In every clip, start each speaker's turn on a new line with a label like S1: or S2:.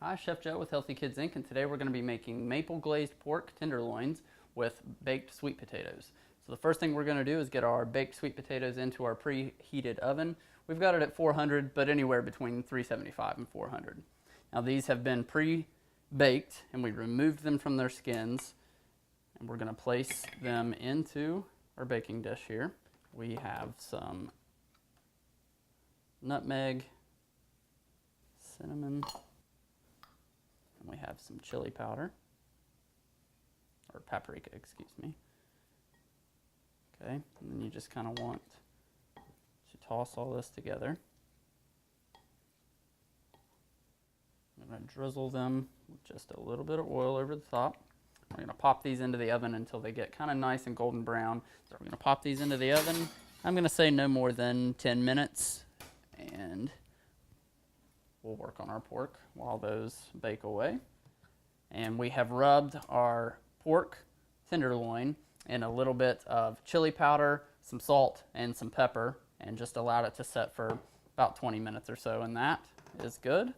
S1: Hi, Chef Joe with Healthy Kids Inc. And today we're going to be making maple glazed pork tenderloins with baked sweet potatoes. So the first thing we're going to do is get our baked sweet potatoes into our preheated oven. We've got it at 400, but anywhere between 375 and 400. Now these have been pre-baked and we removed them from their skins, and we're going to place them into our baking dish here. We have some nutmeg, cinnamon, and we have some chili powder, or paprika, excuse me. Okay, and then you just kind of want to toss all this together. I'm going to drizzle them with just a little bit of oil over the top. We're going to pop these into the oven until they get kind of nice and golden brown. So we're going to pop these into the oven. I'm going to say no more than 10 minutes, and we'll work on our pork while those bake away. And we have rubbed our pork tenderloin in a little bit of chili powder, some salt, and some pepper, and just allowed it to set for about 20 minutes or so, and that is good.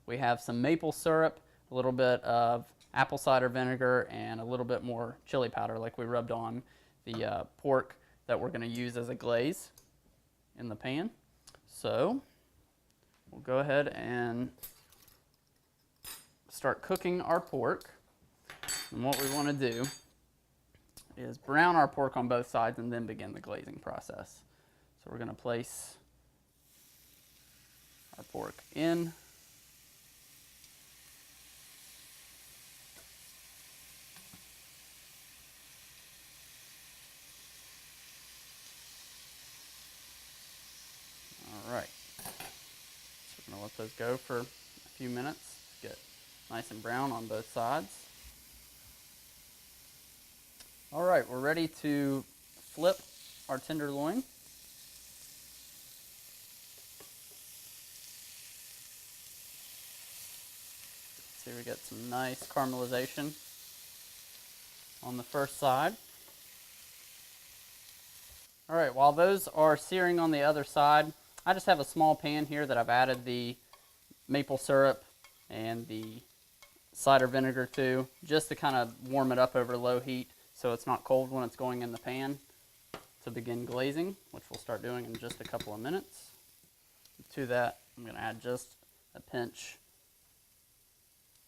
S1: We have some maple syrup, a little bit of apple cider vinegar, and a little bit more chili powder like we rubbed on the pork that we're going to use as a glaze in the pan. So we'll go ahead and start cooking our pork. And what we want to do is brown our pork on both sides and then begin the glazing process. So we're going to place our pork in. All right. So we're going to let those go for a few minutes to get nice and brown on both sides. All right, we're ready to flip our tenderloin. See, we get some nice caramelization on the first side. All right, while those are searing on the other side, I just have a small pan here that I've added the maple syrup and the cider vinegar to, just to kind of warm it up over low heat so it's not cold when it's going in the pan to begin glazing, which we'll start doing in just a couple of minutes. To that, I'm going to add just a pinch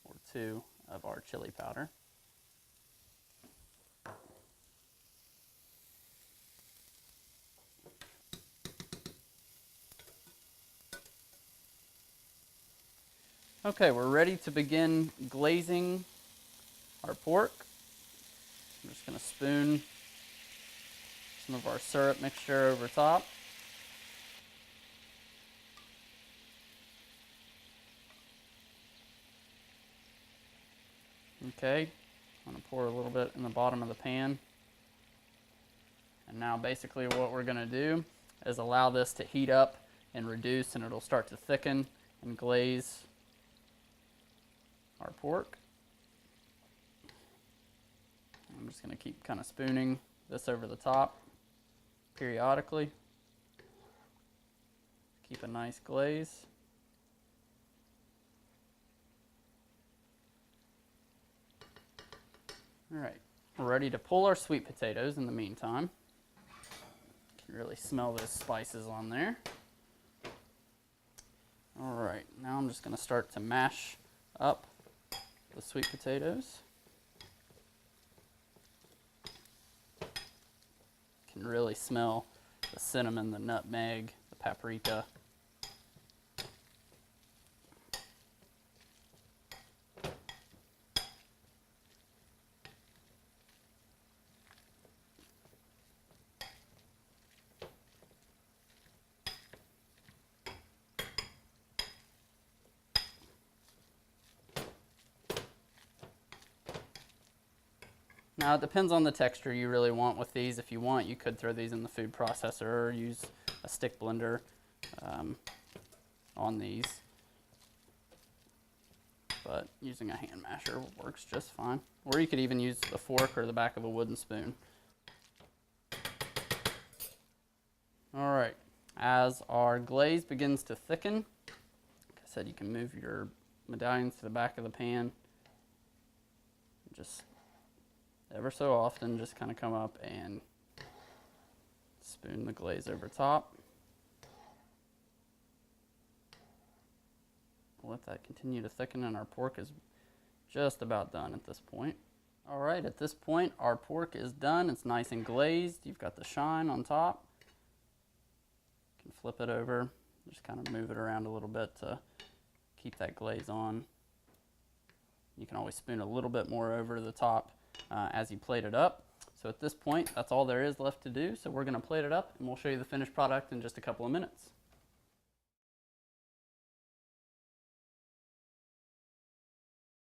S1: or two of our chili powder. Okay, we're ready to begin glazing our pork. I'm just going to spoon some of our syrup mixture over top. Okay, I'm going to pour a little bit in the bottom of the pan. And now basically what we're going to do is allow this to heat up and reduce, and it'll start to thicken and glaze our pork. I'm just going to keep kind of spooning this over the top periodically. Keep a nice glaze. All right, we're ready to pull our sweet potatoes in the meantime. You can really smell those spices on there. All right, now I'm just going to start to mash up the sweet potatoes. You can really smell the cinnamon, the nutmeg, the paprika. Now it depends on the texture you really want with these. If you want, you could throw these in the food processor or use a stick blender on these. But using a hand masher works just fine. Or you could even use a fork or the back of a wooden spoon. All right, as our glaze begins to thicken, like I said, you can move your medallions to the back of the pan. Just ever so often, just kind of come up and spoon the glaze over top. Let that continue to thicken, and our pork is just about done at this point. All right, at this point, our pork is done. It's nice and glazed. You've got the shine on top. You can flip it over, just kind of move it around a little bit to keep that glaze on. You can always spoon a little bit more over the top as you plate it up. So at this point, that's all there is left to do. So we're going to plate it up, and we'll show you the finished product in just a couple of minutes.